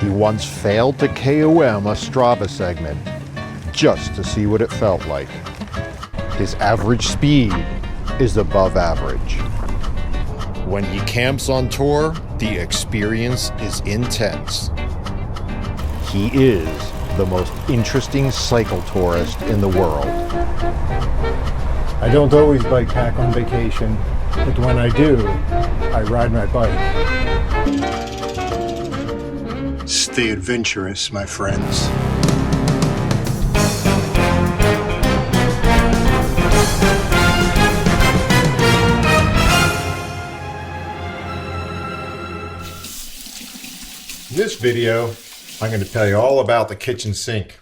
He once failed to KOM a Strava segment just to see what it felt like. His average speed is above average. When he camps on tour, the experience is intense. He is the most interesting cycle tourist in the world. I don't always bike pack on vacation, but when I do, I ride my bike. Stay adventurous, my friends. In this video, I'm going to tell you all about the kitchen sink.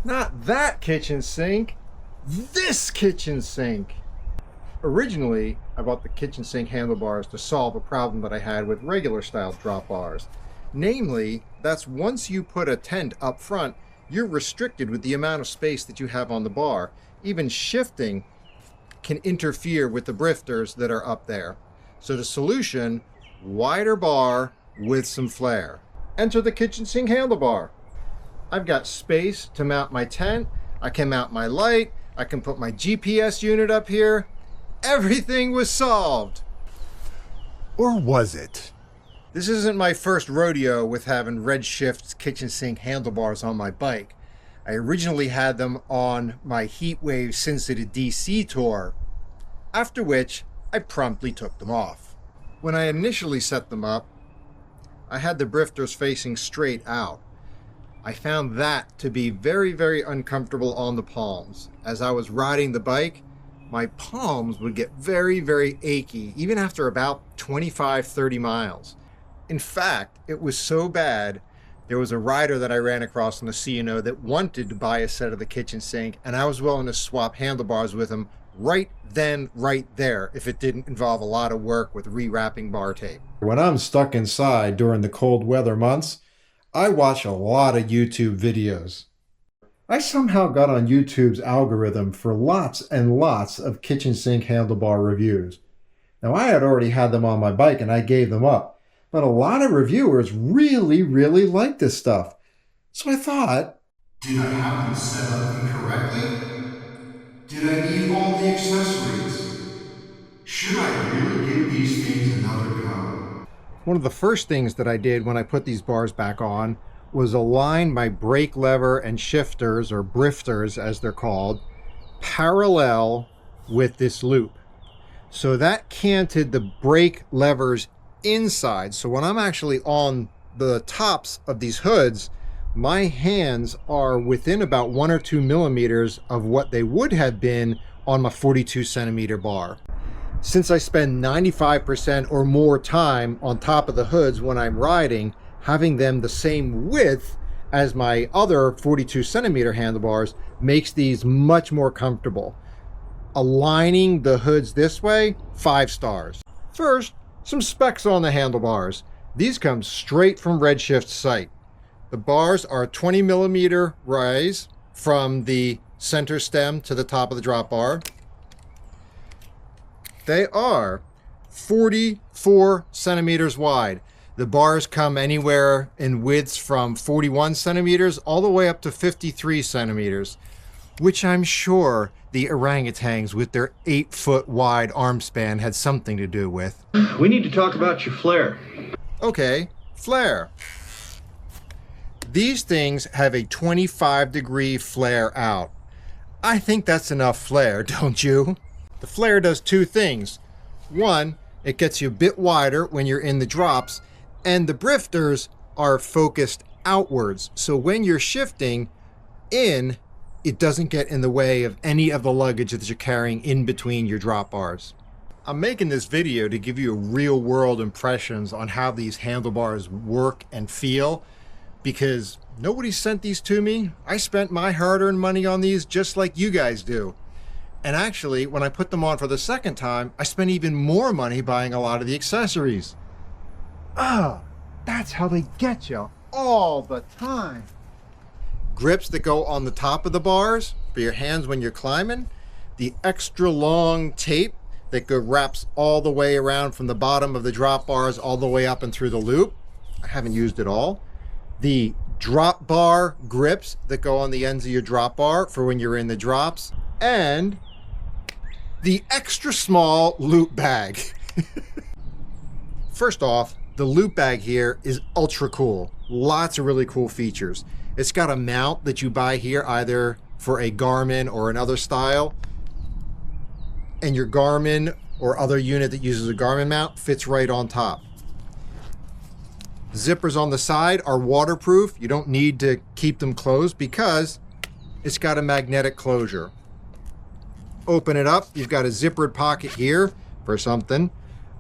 Not that kitchen sink, this kitchen sink. Originally, I bought the kitchen sink handlebars to solve a problem that I had with regular style drop bars. Namely, that's once you put a tent up front, you're restricted with the amount of space that you have on the bar. Even shifting can interfere with the brifters that are up there. So the solution, wider bar with some flair. Enter the kitchen sink handlebar. I've got space to mount my tent. I can mount my light. I can put my GPS unit up here. Everything was solved. Or was it? This isn't my first rodeo with having Redshifts kitchen sink handlebars on my bike. I originally had them on my Heatwave Sin City DC tour, after which I promptly took them off. When I initially set them up, I had the brifters facing straight out. I found that to be very, very uncomfortable on the palms. As I was riding the bike, my palms would get very, very achy, even after about 25-30 miles. In fact, it was so bad, there was a rider that I ran across on the C&O that wanted to buy a set of the kitchen sink, and I was willing to swap handlebars with him right then, right there, if it didn't involve a lot of work with rewrapping bar tape. When I'm stuck inside during the cold weather months, I watch a lot of YouTube videos. I somehow got on YouTube's algorithm for lots and lots of kitchen sink handlebar reviews. Now, I had already had them on my bike and I gave them up, but a lot of reviewers really liked this stuff. So I thought, did I have them set up incorrectly? Did I need all the accessories? Should I really give these things another go? one of the first things that I did when I put these bars back on was align my brake lever and shifters, or brifters as they're called, parallel with this loop. So that canted the brake levers inside. So when I'm actually on the tops of these hoods, my hands are within about 1 or 2 millimeters of what they would have been on my 42 centimeter bar. Since I spend 95% or more time on top of the hoods when I'm riding, having them the same width as my other 42 centimeter handlebars makes these much more comfortable. Aligning the hoods this way, 5 stars. First, some specs on the handlebars. These come straight from Redshift's site. The bars are 20 millimeter rise from the center stem to the top of the drop bar. They are 44 centimeters wide. The bars come anywhere in widths from 41 centimeters all the way up to 53 centimeters, which I'm sure the orangutans with their 8-foot wide arm span had something to do with. We need to talk about your flare. Okay, flare. These things have a 25-degree flare out. I think that's enough flare, don't you? The flare does 2 things. One, it gets you a bit wider when you're in the drops, and the brifters are focused outwards. So when you're shifting in, it doesn't get in the way of any of the luggage that you're carrying in between your drop bars. I'm making this video to give you real world impressions on how these handlebars work and feel, because nobody sent these to me. I spent my hard-earned money on these just like you guys do. And actually, when I put them on for the second time, I spent even more money buying a lot of the accessories. That's how they get you all the time. Grips that go on the top of the bars for your hands when you're climbing. The extra long tape that wraps all the way around from the bottom of the drop bars all the way up and through the loop. I haven't used it all. the drop bar grips that go on the ends of your drop bar for when you're in the drops, and the extra small loop bag. First off, the loop bag here is ultra cool. Lots of really cool features. It's got a mount that you buy here either for a Garmin or another style, and your Garmin or other unit that uses a Garmin mount fits right on top. Zippers on the side are waterproof. You don't need to keep them closed because it's got a magnetic closure. Open it up, you've got a zippered pocket here for something.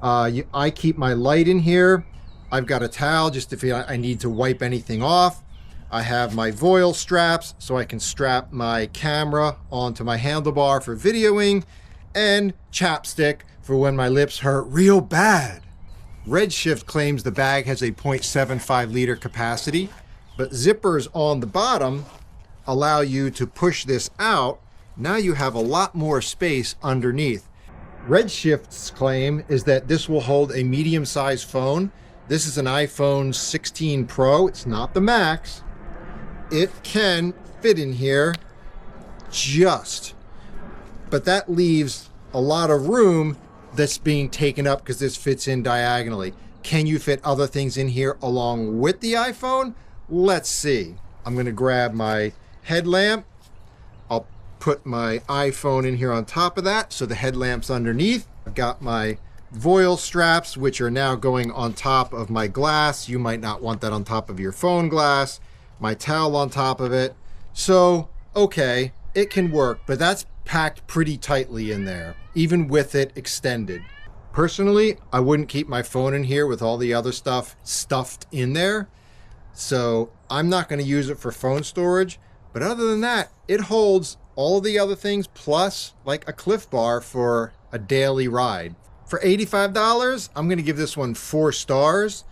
I keep my light in here. I've got a towel just if I need to wipe anything off. I have my voil straps so I can strap my camera onto my handlebar for videoing, and chapstick for when my lips hurt real bad. Redshift claims the bag has a 0.75 liter capacity, but zippers on the bottom allow you to push this out. Now you have a lot more space underneath. Redshift's claim is that this will hold a medium-sized phone. This is an iPhone 16 Pro. It's not the Max. It can fit in here but that leaves a lot of room that's being taken up because this fits in diagonally. Can you fit other things in here along with the iPhone? Let's see. I'm going to grab my headlamp. I'll put my iPhone in here on top of that so the headlamp's underneath. I've got my voil straps, which are now going on top of my glass. You might not want that on top of your phone glass. My towel on top of it. So, okay, it can work, but that's packed pretty tightly in there, even with it extended. Personally, I wouldn't keep my phone in here with all the other stuff stuffed in there. So I'm not going to use it for phone storage. But other than that, it holds all the other things plus like a Cliff Bar for a daily ride. For $85, I'm going to give this one 4 stars.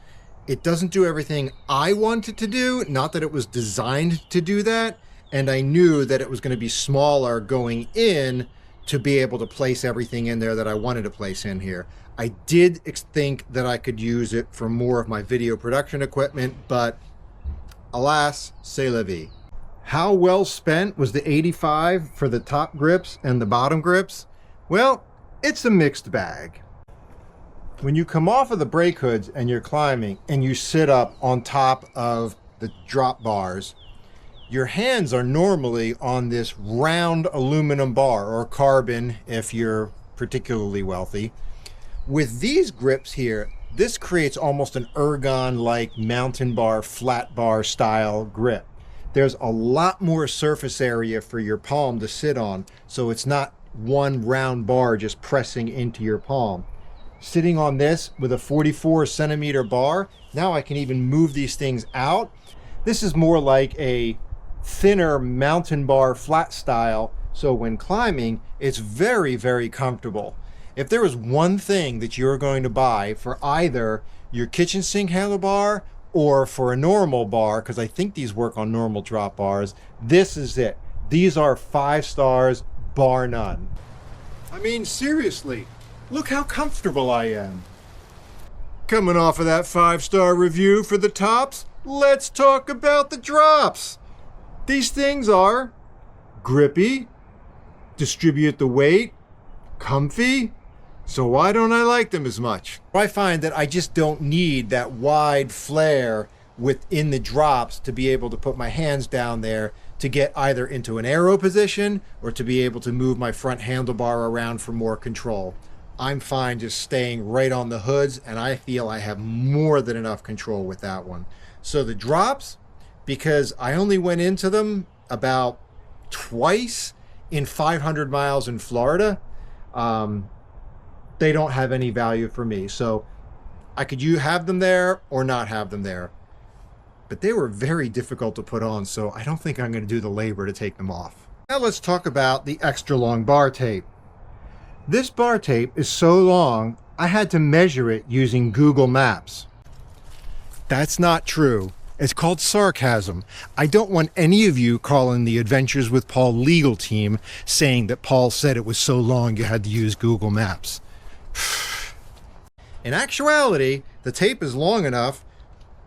It doesn't do everything I want it to do. Not that it was designed to do that. And I knew that it was going to be smaller going in to be able to place everything in there that I wanted to place in here. I did think that I could use it for more of my video production equipment, but alas, c'est la vie. How well spent was the $85 for the top grips and the bottom grips? Well, it's a mixed bag. When you come off of the brake hoods and you're climbing and you sit up on top of the drop bars, your hands are normally on this round aluminum bar, or carbon if you're particularly wealthy. With these grips here, this creates almost an ergon-like mountain bar, flat bar style grip. There's a lot more surface area for your palm to sit on, so it's not one round bar just pressing into your palm. Sitting on this with a 44 centimeter bar, now I can even move these things out. This is more like a thinner mountain bar flat style, so when climbing it's very, very comfortable. If there was one thing that you're going to buy for either your kitchen sink handlebar or for a normal bar, because I think these work on normal drop bars, this is it. These are 5 stars bar none. I mean, seriously, look how comfortable I am. Coming off of that 5-star review for the tops, let's talk about the drops. These things are grippy, distribute the weight, comfy, so why don't I like them as much? I find that I just don't need that wide flare within the drops to be able to put my hands down there to get either into an aero position or to be able to move my front handlebar around for more control. I'm fine just staying right on the hoods, and I feel I have more than enough control with that one. So the drops, because I only went into them about twice in 500 miles in Florida, they don't have any value for me. So I could have them there or not have them there. But they were very difficult to put on, so I don't think I'm going to do the labor to take them off. Now let's talk about the extra long bar tape. This bar tape is so long, I had to measure it using Google Maps. That's not true. It's called sarcasm. I don't want any of you calling the Adventures with Paul legal team saying that Paul said it was so long you had to use Google Maps. In actuality, the tape is long enough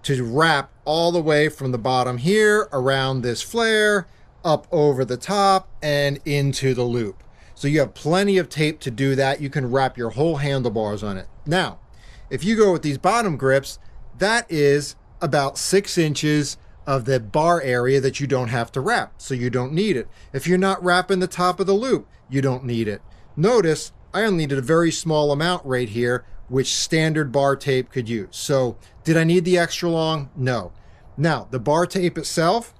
to wrap all the way from the bottom here around this flare, up over the top and into the loop. So you have plenty of tape to do that. You can wrap your whole handlebars on it. Now, if you go with these bottom grips, that is about 6 inches of the bar area that you don't have to wrap, so you don't need it. If you're not wrapping the top of the loop, you don't need it. Notice I only needed a very small amount right here, which standard bar tape could use. So did I need the extra long? No. Now, the bar tape itself,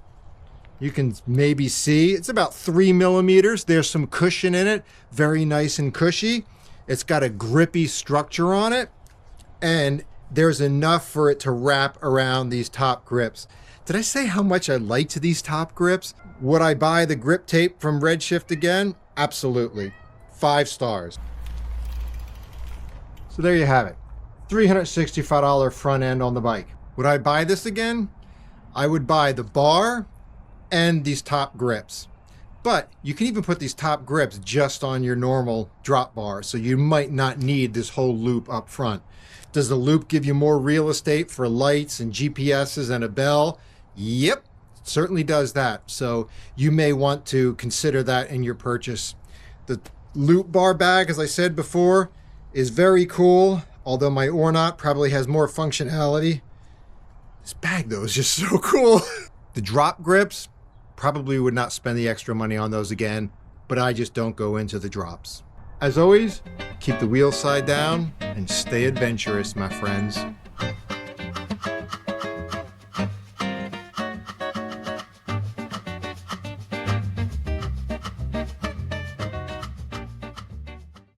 you can maybe see it's about 3 millimeters. There's some cushion in it, very nice and cushy. It's got a grippy structure on it, and there's enough for it to wrap around these top grips. Did I say how much I liked these top grips? Would I buy the grip tape from Redshift again? Absolutely. 5 stars. So there you have it. $365 front end on the bike. Would I buy this again? I would buy the bar and these top grips. But you can even put these top grips just on your normal drop bar, so you might not need this whole loop up front. Does the loop give you more real estate for lights and GPSs and a bell? Yep, it certainly does that. So you may want to consider that in your purchase. The loop bar bag, as I said before, is very cool, although my Ornat probably has more functionality. This bag, though, is just so cool. The drop grips, probably would not spend the extra money on those again, but I just don't go into the drops. As always, keep the wheels side down and stay adventurous, my friends.